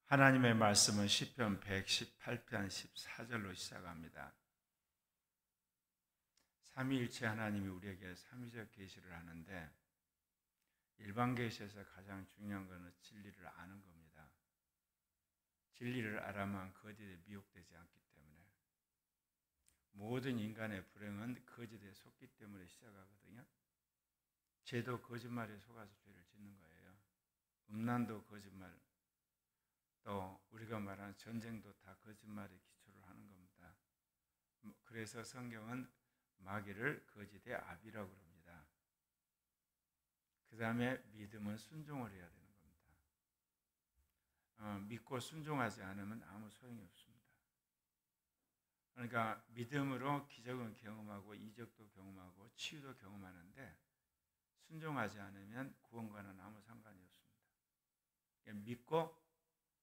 하나님의 말씀은 시편 118편 14절로 시작합니다. 삼위일체 하나님이 우리에게 삼위적 계시를 하는데 일반 계시에서 가장 중요한 것은 진리를 아는 겁니다. 진리를 알아만 거짓에 미혹되지 않기 때문에 모든 인간의 불행은 거짓에 속기 때문에 시작하거든요. 죄도 거짓말에 속아서 죄를 짓는 거예요. 음란도 거짓말, 또 우리가 말하는 전쟁도 다 거짓말에 기초를 하는 겁니다. 그래서 성경은 마귀를 거짓의 아비라고 합니다. 그 다음에 믿음은 순종을 해야 되는 겁니다. 믿고 순종하지 않으면 아무 소용이 없습니다. 그러니까 믿음으로 기적은 경험하고 이적도 경험하고 치유도 경험하는데 순종하지 않으면 구원과는 아무 상관이 없습니다. 믿고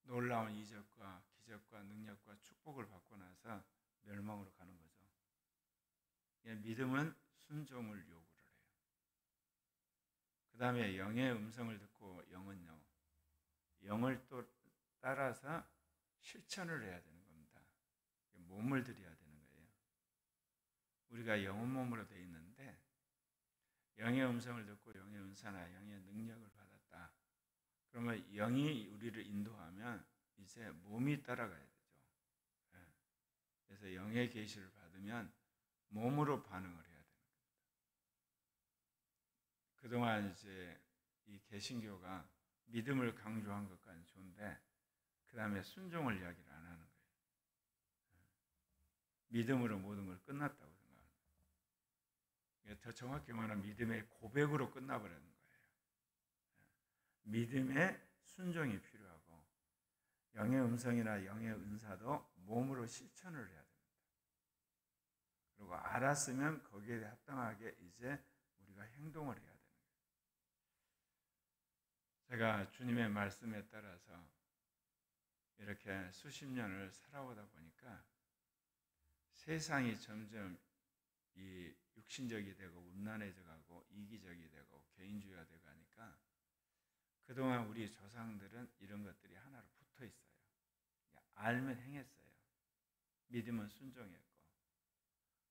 놀라운 이적과 기적과 능력과 축복을 받고 나서 멸망으로 가는 거죠. 믿음은 순종을 요구를 해요. 그 다음에 영의 음성을 듣고 영은요, 영을 또 따라서 실천을 해야 되는 겁니다. 몸을 들여야 되는 거예요. 우리가 영혼 몸으로 되어 있는데 영의 음성을 듣고 영의 은사나 영의 능력을 받았다. 그러면 영이 우리를 인도하면 이제 몸이 따라가야 되죠. 그래서 영의 계시를 받으면 몸으로 반응을 해야 되는 겁니다. 그동안 이제 이 개신교가 믿음을 강조한 것까지는 좋은데 그 다음에 순종을 이야기를 안 하는 거예요. 믿음으로 모든 걸 끝났다고 생각합니다. 더 정확히 말하면 믿음의 고백으로 끝나버리는 거예요. 믿음의 순종이 필요하고 영의 음성이나 영의 은사도 몸으로 실천을 해야 됩니다. 그리고 알았으면 거기에 합당하게 이제 우리가 행동을 해야 되는 거예요. 제가 주님의 말씀에 따라서 이렇게 수십 년을 살아오다 보니까 세상이 점점 이 육신적이 되고 음란해져 가고 이기적이 되고 개인주의가 되고 하니까 그동안 우리 조상들은 이런 것들이 하나로 붙어 있어요. 알면 행했어요. 믿으면 순종했고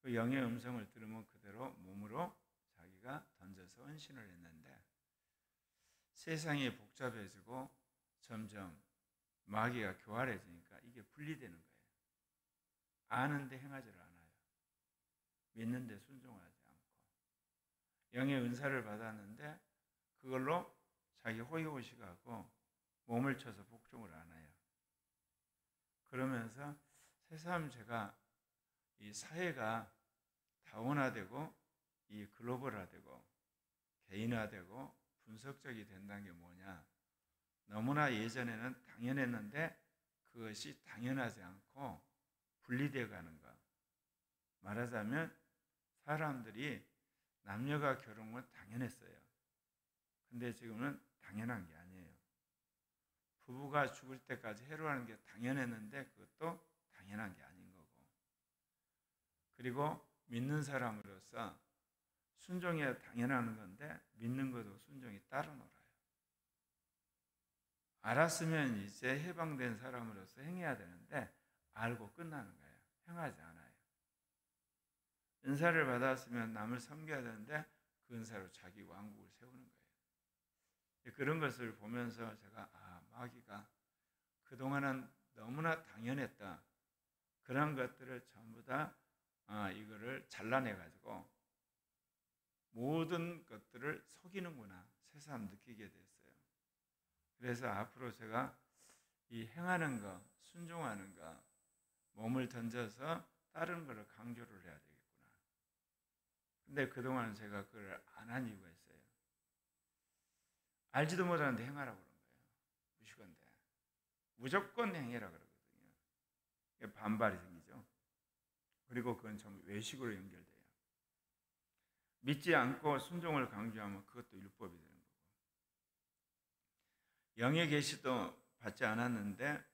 그 영의 음성을 들으면 그대로 몸으로 자기가 던져서 헌신을 했는데 세상이 복잡해지고 점점 마귀가 교활해지니까 이게 분리되는 거예요. 아는데 행하지를 않아요. 믿는데 순종하지 않고 영의 은사를 받았는데 그걸로 자기 호의호식하고 몸을 쳐서 복종을 안 해요. 그러면서 새삼 제가 이 사회가 다원화되고 이 글로벌화되고 개인화되고 분석적이 된다는 게 뭐냐. 너무나 예전에는 당연했는데 그것이 당연하지 않고 분리되어 가는 것. 말하자면 사람들이 남녀가 결혼은 당연했어요. 근데 지금은 당연한 게 아니에요. 부부가 죽을 때까지 해로하는 게 당연했는데 그것도 당연한 게 아닌 거고. 그리고 믿는 사람으로서 순종해야 당연한 건데 믿는 것도 순종이 따로 놀아요. 알았으면 이제 해방된 사람으로서 행해야 되는데 알고 끝나는 거예요. 행하지 않아요. 은사를 받았으면 남을 섬겨야 되는데 그 은사로 자기 왕국을 세우는 거예요. 그런 것을 보면서 제가 마귀가 그동안은 너무나 당연했다. 그런 것들을 전부 다 이거를 잘라내가지고 모든 것들을 속이는구나 새삼 느끼게 됐어요. 그래서 앞으로 제가 이 행하는 거, 순종하는 거, 몸을 던져서 다른 것을 강조를 해야 되겠구나. 근데 그동안 제가 그걸 안 한 이유가 있어요. 알지도 못하는데 행하라고 그런 거예요. 무식한데. 무조건 행해라 그러거든요. 반발이 생기죠. 그리고 그건 전부 외식으로 연결돼요. 믿지 않고 순종을 강조하면 그것도 율법이 되는 거고. 영의 계시도 받지 않았는데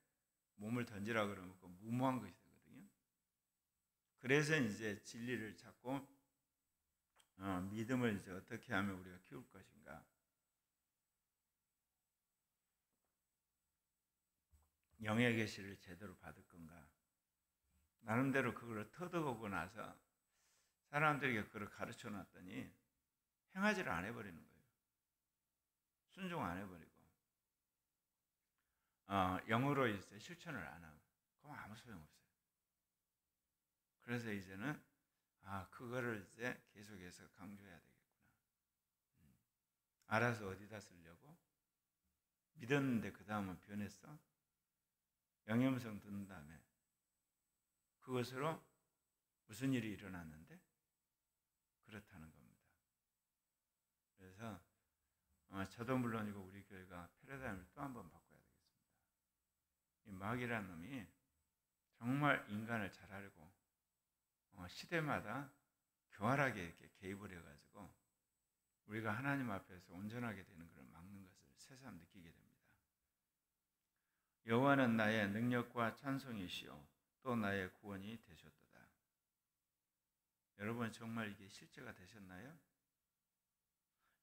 몸을 던지라 그러면 그 무모한 것이 되거든요. 그래서 이제 진리를 찾고 믿음을 이제 어떻게 하면 우리가 키울 것인가. 영의 계시를 제대로 받을 건가? 나름대로 그걸 터득하고 나서 사람들에게 그걸 가르쳐 놨더니 행하지를 안 해버리는 거예요. 순종 안 해버리고 영으로 이제 실천을 안 하고 그럼 아무 소용없어요. 그래서 이제는 그거를 이제 계속해서 강조해야 되겠구나. 알아서 어디다 쓰려고? 믿었는데 그 다음은 변했어? 영의 음성 듣는 다음에 그것으로 무슨 일이 일어났는데? 그렇다는 겁니다. 그래서 저도 물론이고 우리 교회가 패러다임을 또 한 번 바꿔야 되겠습니다. 이 마귀라는 놈이 정말 인간을 잘 알고 시대마다 교활하게 이렇게 개입을 해가지고 우리가 하나님 앞에서 온전하게 되는 것을 막는 것을 새삼 느끼게 됩니다. 여호와는 나의 능력과 찬송이시요 또 나의 구원이 되셨도다. 여러분 정말 이게 실제가 되셨나요?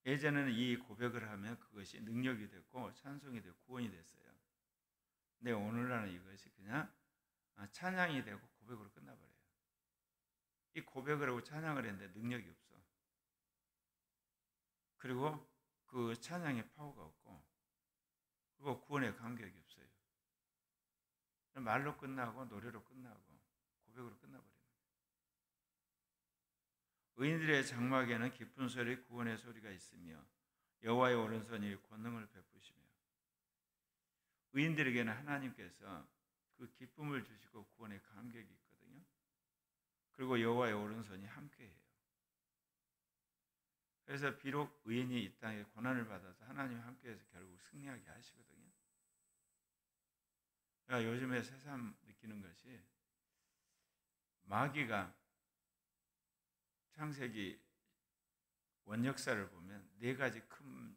예전에는 이 고백을 하면 그것이 능력이 됐고 찬송이 되고 구원이 됐어요. 근데 오늘날은 이것이 그냥 찬양이 되고 고백으로 끝나버려요. 이 고백을 하고 찬양을 했는데 능력이 없어. 그리고 그 찬양의 파워가 없고 그리고 구원의 감격이 없어요. 말로 끝나고 노래로 끝나고 고백으로 끝나버려요. 의인들의 장막에는 기쁜 소리, 구원의 소리가 있으며 여호와의 오른손이 권능을 베푸시며 의인들에게는 하나님께서 그 기쁨을 주시고 구원의 감격이 있거든요. 그리고 여호와의 오른손이 함께해요. 그래서 비록 의인이 이 땅에 고난을 받아서 하나님 함께해서 결국 승리하게 하시거든요. 제가 요즘에 새삼 느끼는 것이 마귀가 창세기 원역사를 보면 4가지 큰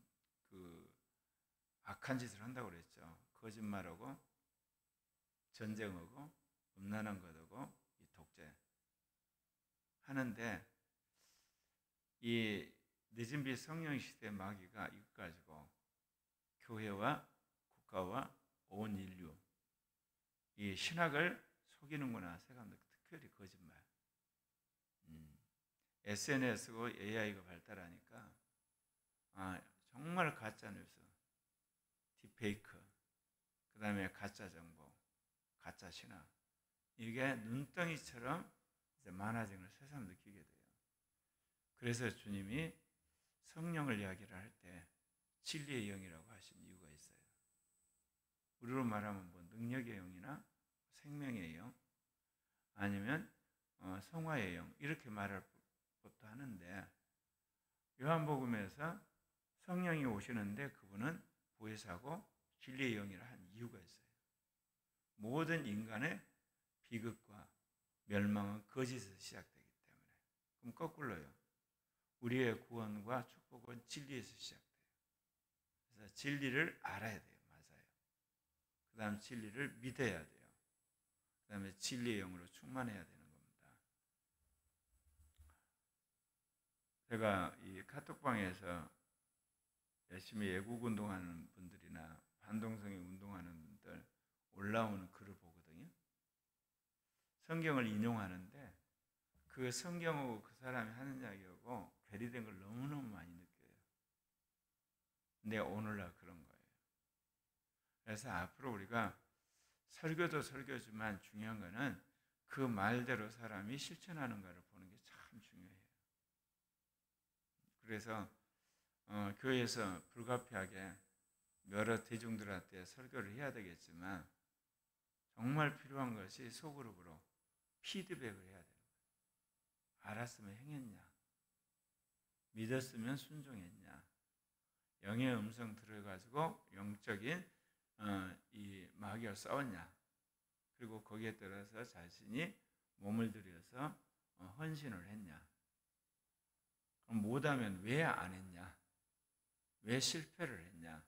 악한 짓을 한다고 그랬죠. 거짓말하고 전쟁하고 음란한 것하고 이 독재 하는데 이 늦은 빛 성령 시대 마귀가 이것 가지고 교회와 국가와 온 인류 이 신학을 속이는구나 생각합니다. 특별히 거짓말. SNS고 AI가 발달하니까 정말 가짜 뉴스, 딥페이크, 그 다음에 가짜 정보, 가짜 신학 이게 눈덩이처럼 이제 많아진 걸 새삼 느끼게 돼요. 그래서 주님이 성령을 이야기를 할 때 진리의 영이라고 하신 이유가 있어요. 우리로 말하면 뭐 능력의 영이나 생명의 영 아니면 성화의 영 이렇게 말할 것도 하는데 요한복음에서 성령이 오시는데 그분은 보혜사고 진리의 영이라 한 이유가 있어요. 모든 인간의 비극과 멸망은 거짓에서 시작되기 때문에. 그럼 거꾸로요. 우리의 구원과 축복은 진리에서 시작돼요. 그래서 진리를 알아야 돼요. 맞아요. 그 다음 진리를 믿어야 돼요. 그 다음에 진리의 영으로 충만해야 되는 겁니다. 제가 이 카톡방에서 열심히 애국운동하는 분들이나 반동성애 운동하는 분들 올라오는 글을 보거든요. 성경을 인용하는데 그 성경하고 그 사람이 하는 이야기하고 괴리된 걸 너무너무 많이 느껴요. 근데 오늘날 그런 거예요. 그래서 앞으로 우리가 설교도 설교지만 중요한 거는 그 말대로 사람이 실천하는가를 보는 게 참 중요해요. 그래서 교회에서 불가피하게 여러 대중들한테 설교를 해야 되겠지만 정말 필요한 것이 소그룹으로 피드백을 해야 돼요. 알았으면 행했냐? 믿었으면 순종했냐? 영의 음성 들어가지고 영적인 이 마귀와 싸웠냐? 그리고 거기에 따라서 자신이 몸을 들여서 헌신을 했냐? 그럼 못하면 왜 안 했냐? 왜 실패를 했냐?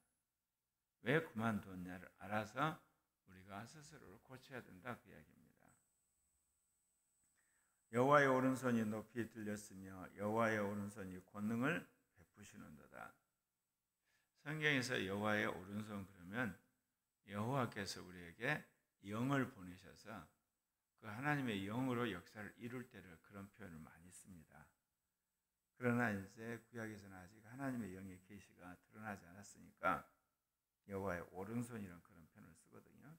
왜 그만뒀냐를 알아서 우리가 스스로를 고쳐야 된다 그 이야기입니다. 여호와의 오른손이 높이 들렸으며 여호와의 오른손이 권능을 베푸시는도다. 성경에서 여호와의 오른손 그러면 여호와께서 우리에게 영을 보내셔서 그 하나님의 영으로 역사를 이룰 때를 그런 표현을 많이 씁니다. 그러나 이제 구약에서는 아직 하나님의 영의 계시가 드러나지 않았으니까 여호와의 오른손이라는 그런 표현을 쓰거든요.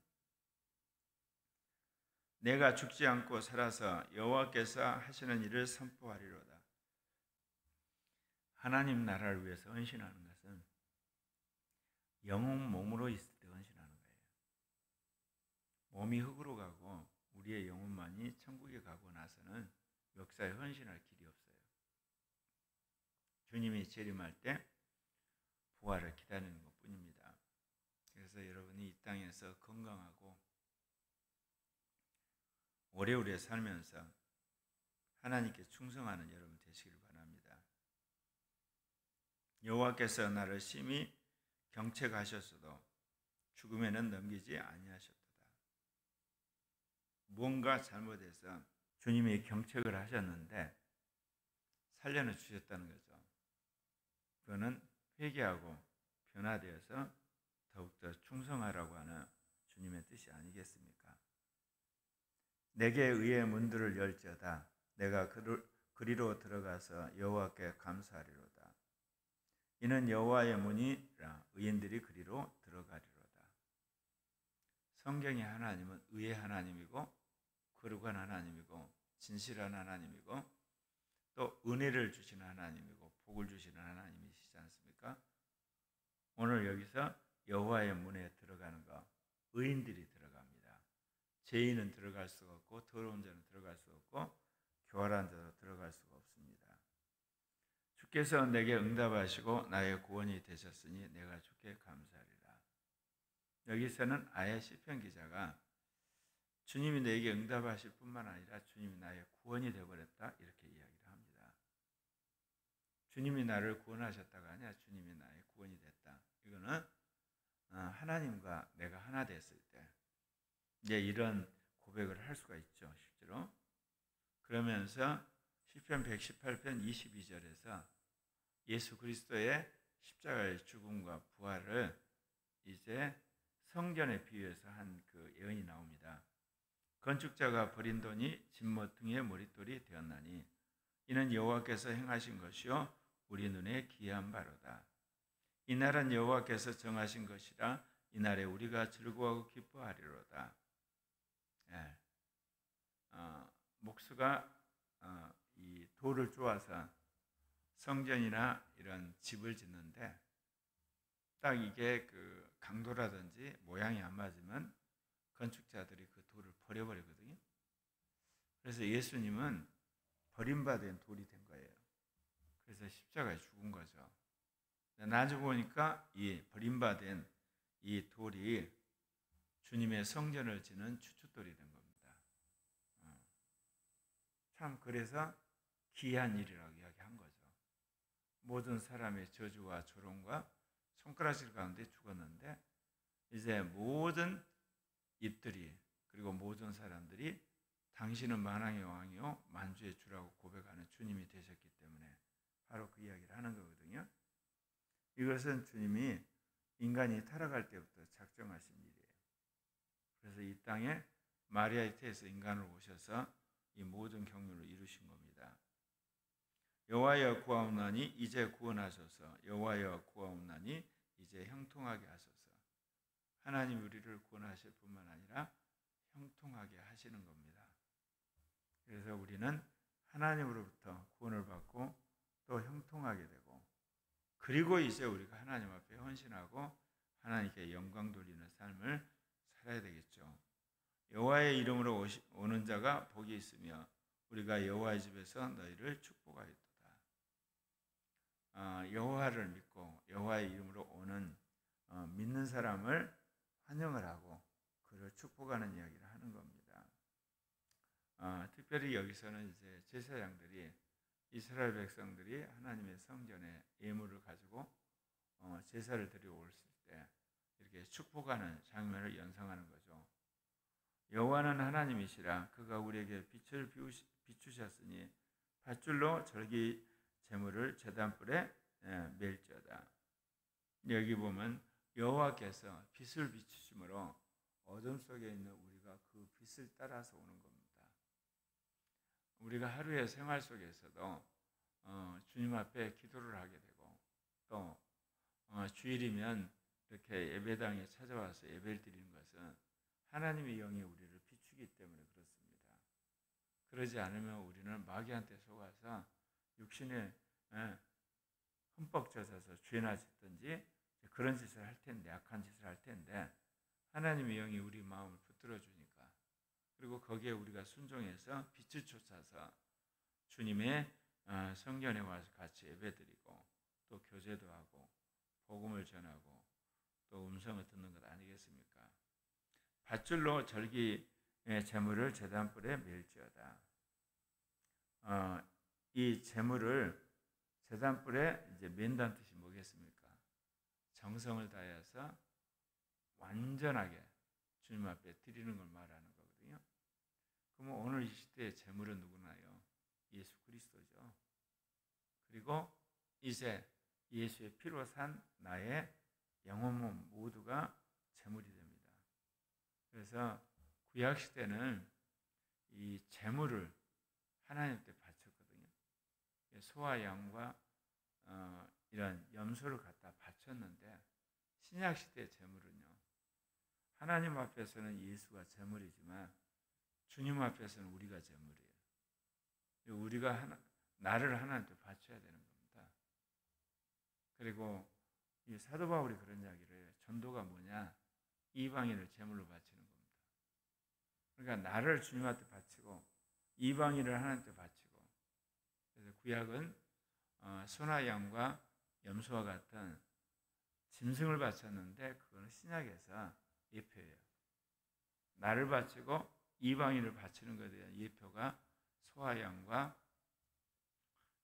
내가 죽지 않고 살아서 여호와께서 하시는 일을 선포하리로다. 하나님 나라를 위해서 헌신하는 것은 영혼 몸으로 있을 때 헌신하는 거예요. 몸이 흙으로 가고 우리의 영혼만이 천국에 가고 나서는 역사에 헌신할 길이 없어요. 주님이 재림할 때 부활을 기다리는 것뿐입니다. 그래서 여러분이 이 땅에서 건강하고 오래오래 살면서 하나님께 충성하는 여러분 되시길 바랍니다. 여호와께서 나를 심히 경책하셨어도 죽음에는 넘기지 아니하셨도다. 무언가 잘못해서 주님이 경책을 하셨는데 살려는 주셨다는 거죠. 그거는 회개하고 변화되어서 더욱더 충성하라고 하는 주님의 뜻이 아니겠습니까? 내게 의의 문들을 열지어다. 내가 그리로 들어가서 여호와께 감사하리로다. 이는 여호와의 문이라 의인들이 그리로 들어가리로다. 성경의 하나님은 의의 하나님이고 거룩한 하나님이고 진실한 하나님이고 또 은혜를 주시는 하나님이고 복을 주시는 하나님이시지 않습니까? 오늘 여기서 여호와의 문에 들어가는 거 의인들이 들어갑니다. 죄인은 들어갈 수가 없고 더러운 자는 들어갈 수 없고 교활한 자도 들어갈 수가 없습니다. 주께서 내게 응답하시고 나의 구원이 되셨으니 내가 주께 감사하리라. 여기서는 아예 시편 기자가 주님이 내게 응답하실 뿐만 아니라 주님이 나의 구원이 되어버렸다 이렇게 이야기를 합니다. 주님이 나를 구원하셨다가 아니라 주님이 나의 구원이 됐다. 이거는 하나님과 내가 하나 됐을 때 이제 이런 고백을 할 수가 있죠. 실제로. 그러면서 시편 118편 22절에서 예수 그리스도의 십자가의 죽음과 부활을 이제 성전에 비유해서 한 그 예언이 나옵니다. 건축자가 버린 돈이 진모퉁이의 머릿돌이 되었나니 이는 여호와께서 행하신 것이요 우리 눈에 기이한 바로다. 이 날은 여호와께서 정하신 것이라 이날에 우리가 즐거워하고 기뻐하리로다. 예. 목수가 이 돌을 쪼아서 성전이나 이런 집을 짓는데 딱 이게 그 강도라든지 모양이 안 맞으면 건축자들이 그 돌을 버려버리거든요. 그래서 예수님은 버림받은 돌이 된 거예요. 그래서 십자가에 죽은 거죠. 나중에 보니까 이 버림받은 이 돌이 주님의 성전을 지는 추춧돌이 된 겁니다. 참 그래서 기이한 일이라고 이야기한 거죠. 모든 사람의 저주와 조롱과 손가락질 가운데 죽었는데 이제 모든 입들이 그리고 모든 사람들이 당신은 만왕의 왕이요 만주의 주라고 고백하는 주님이 되셨기 때문에 바로 그 이야기를 하는 거거든요. 이것은 주님이 인간이 타락할 때부터 작정하신 일이에요. 그래서 이 땅에 마리아의 태에서 인간을 오셔서 이 모든 경륜을 이루신 겁니다. 여호와여 구하옵나니 이제 구원하소서. 여호와여 구하옵나니 이제 형통하게 하소서. 하나님 우리를 구원하실 뿐만 아니라 형통하게 하시는 겁니다. 그래서 우리는 하나님으로부터 구원을 받고 또 형통하게 되고 그리고 이제 우리가 하나님 앞에 헌신하고 하나님께 영광 돌리는 삶을 살아야 되겠죠. 여호와의 이름으로 오는 자가 복이 있으며 우리가 여호와의 집에서 너희를 축복하리로다. 여호와를 믿고 여호와의 이름으로 오는 믿는 사람을 환영을 하고 그를 축복하는 이야기를 하는 겁니다. 특별히 여기서는 이제 제사장들이 이스라엘 백성들이 하나님의 성전에 예물을 가지고 제사를 드리고 올 때 이렇게 축복하는 장면을 연상하는 거죠. 여호와는 하나님이시라 그가 우리에게 빛을 비추셨으니 밧줄로 절기 제물을 제단불에 멜지어다. 여기 보면 여호와께서 빛을 비추심으로 어둠 속에 있는 우리가 그 빛을 따라서 오는 겁니다. 우리가 하루의 생활 속에서도 주님 앞에 기도를 하게 되고 또 주일이면 이렇게 예배당에 찾아와서 예배를 드리는 것은 하나님의 영이 우리를 비추기 때문에 그렇습니다. 그러지 않으면 우리는 마귀한테 속아서 육신에 흠뻑 젖어서 죄나 짓든지 그런 짓을 할 텐데, 악한 짓을 할 텐데 하나님의 영이 우리 마음을 붙들어 주니까, 그리고 거기에 우리가 순종해서 빛을 쫓아서 주님의 성전에 와서 같이 예배드리고 또 교제도 하고 복음을 전하고 또 음성을 듣는 것 아니겠습니까? 밧줄로 절기의 제물을 제단불에 맬지어다. 이 제물을 제단불에 이제 맨다는 뜻이 뭐겠습니까? 정성을 다해서 완전하게 주님 앞에 드리는 걸 말하는 거거든요. 그러면 오늘 이 시대의 제물은 누구나요? 예수 그리스도죠. 그리고 이제 예수의 피로 산 나의 영혼 몸 모두가 제물이 됩니다. 그래서 구약 시대는 이 제물을 하나님께 바쳤거든요. 소와 양과 이런 염소를 갖다 바쳤는데, 신약 시대의 제물은요, 하나님 앞에서는 예수가 제물이지만 주님 앞에서는 우리가 제물이에요. 우리가 나를 하나님께 바쳐야 되는 겁니다. 그리고 이 사도 바울이 그런 이야기를 해요. 전도가 뭐냐? 이방인을 제물로 바치는 겁니다. 그러니까 나를 주님 앞에 바치고 이방인을 하나님께 바치고, 그래서 구약은 소나 양과 염소와 같은 짐승을 바쳤는데 그거는 신약에서 예표예요. 나를 바치고 이방인을 바치는 것에 대한 예표가 소와 양과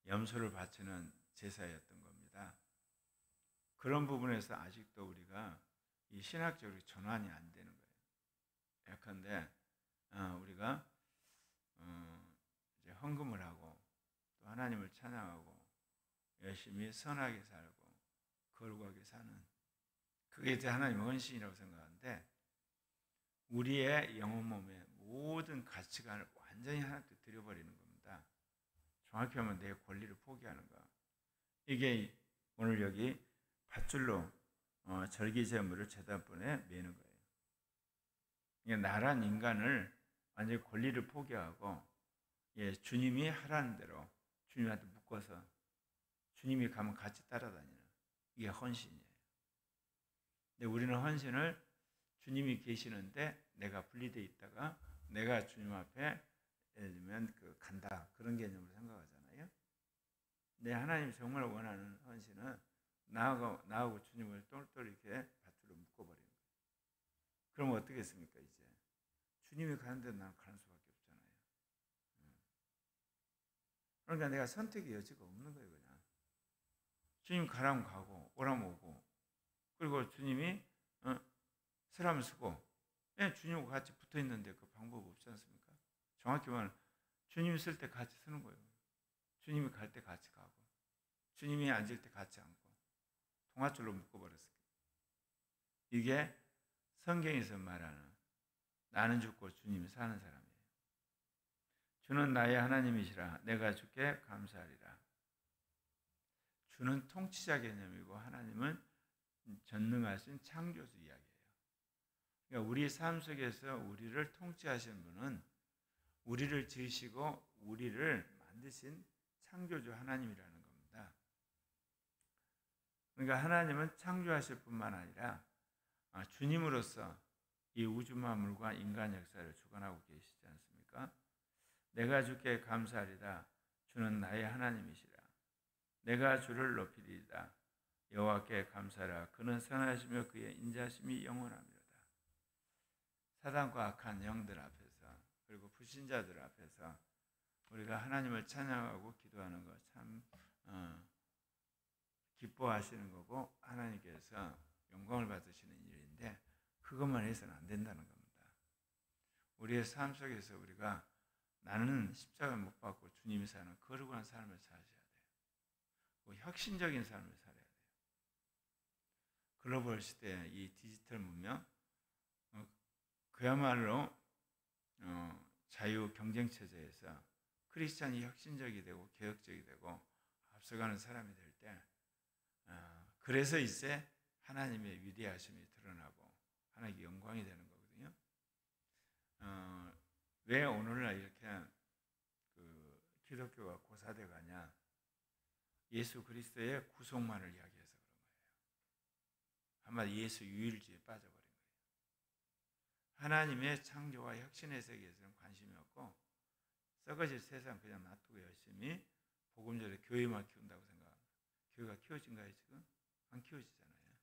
염소를 바치는 제사였던 겁니다. 그런 부분에서 아직도 우리가 이 신학적으로 전환이 안 되는 거예요. 예컨대 우리가 이제 헌금을 하고 또 하나님을 찬양하고 열심히 선하게 살고 거룩하게 사는, 그게 이제 하나님의 헌신이라고 생각하는데, 우리의 영혼 몸의 모든 가치관을 완전히 하나님께 드려버리는 겁니다. 정확히 하면 내 권리를 포기하는 거. 이게 오늘 여기 밧줄로 절기 제물을 제단불에 매는 거예요. 이게 나란 인간을 완전히 권리를 포기하고 주님이 하라는 대로 주님한테 묶어서 주님이 가면 같이 따라다니는, 이게 헌신이에요. 근데 우리는 헌신을 주님이 계시는데 내가 분리되어 있다가 내가 주님 앞에 예를 들면 간다, 그런 개념으로 생각하잖아요. 근데 하나님이 정말 원하는 헌신은 나하고 주님을 똘똘 이렇게 밧줄로 묶어버리는 거예요. 그럼 어떻겠습니까? 이제 주님이 가는 데는 나는 가는 수밖에 없잖아요. 그러니까 내가 선택의 여지가 없는 거예요. 그냥 주님 가라면 가고 오라면 오고, 그리고 주님이 쓰라면 쓰고, 주님과 같이 붙어 있는데 그 방법 없지 않습니까? 정확히 말하면 주님이 쓸 때 같이 쓰는 거예요. 주님이 갈 때 같이 가고, 주님이 앉을 때 같이 앉고, 동아줄로 묶어버렸어요. 이게 성경에서 말하는 나는 죽고 주님이 사는 사람이에요. 주는 나의 하나님이시라 내가 주께 감사하리라. 주는 통치자 개념이고 하나님은 전능하신 창조주 이야기예요. 그러니까 우리 삶 속에서 우리를 통치하신 분은 우리를 지으시고 우리를 만드신 창조주 하나님이라는 겁니다. 그러니까 하나님은 창조하실 뿐만 아니라 주님으로서 이 우주 만물과 인간 역사를 주관하고 계시지 않습니까? 내가 주께 감사하리다. 주는 나의 하나님이시라. 내가 주를 높이리이다. 여호와께 감사하라. 그는 선하시며 그의 인자심이 영원하미로다. 사단과 악한 영들 앞에서, 그리고 불신자들 앞에서 우리가 하나님을 찬양하고 기도하는 것 참 기뻐하시는 거고 하나님께서 영광을 받으시는 일인데, 그것만 해서는 안 된다는 겁니다. 우리의 삶 속에서 우리가 나는 십자가를 못 받고 주님이 사는 거룩한 삶을 사셔야 돼요. 혁신적인 삶을 살아야 돼요. 글로벌 시대 이 디지털 문명 그야말로 자유 경쟁 체제에서 크리스찬이 혁신적이 되고 개혁적이 되고 앞서가는 사람이 될 때 그래서 이제 하나님의 위대하심이 드러나고 하나님의 영광이 되는 거거든요. 왜 오늘날 이렇게 기독교가 고사돼 가냐? 예수 그리스도의 구속만을 이야기해서 그런 거예요. 한마디 예수 유일주의에 빠져버린 거예요. 하나님의 창조와 혁신의 세계에서는 관심이 없고 썩어질 세상 그냥 놔두고 열심히 복음전에 교회만 키운다고 생각합니다. 교회가 키워진가요 지금? 안 키워지잖아요.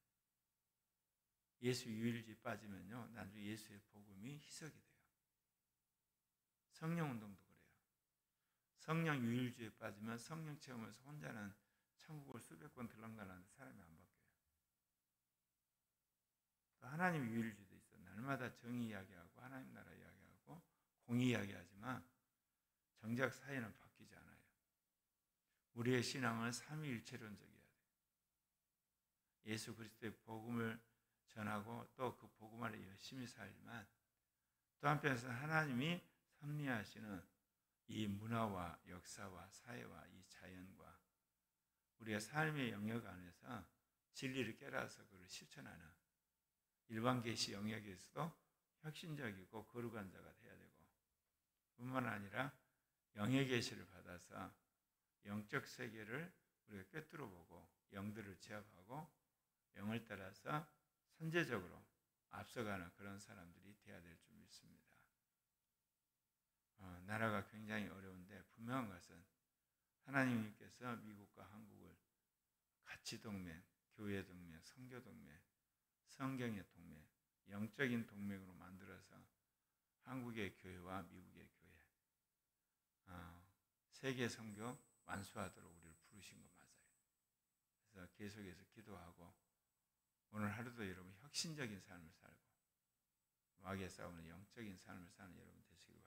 예수 유일주의 빠지면요 나중에 예수의 복음이 희석이 돼요. 성령운동도 그래요. 성령 유일주의에 빠지면 성령 체험에서 혼자는 천국을 수백 번 들락날락하는데 사람이 안 바뀌어요. 또 하나님 유일주의도 있어. 날마다 정의 이야기하고 하나님 나라 이야기하고 공의 이야기하지만 정작 사회는 바뀌지 않아요. 우리의 신앙은 삼위일체론적이어야 돼요. 예수 그리스도의 복음을 전하고 또 그 복음 안에 열심히 살지만 또 한편에서 하나님이 섭리하시는 이 문화와 역사와 사회와 이 자연과 우리가 삶의 영역 안에서 진리를 깨달아서 그걸 실천하는 일반 계시 영역에서도 혁신적이고 거룩한 자가 돼야 되고 뿐만 아니라 영의 계시를 받아서 영적 세계를 우리가 꿰뚫어 보고 영들을 제압하고 영을 따라서 선제적으로 앞서가는 그런 사람들이 돼야 될 줄 믿습니다. 나라가 굉장히 어려운데 분명한 것은 하나님께서 미국과 한국을 가치동맹, 교회동맹, 선교동맹, 성경의 동맹, 영적인 동맹으로 만들어서 한국의 교회와 미국의 교회 세계 선교 완수하도록 우리를 부르신 거 맞아요. 그래서 계속해서 기도하고 오늘 하루도 여러분 혁신적인 삶을 살고 마귀의 싸우는 영적인 삶을 사는 여러분 되시기 바랍니다.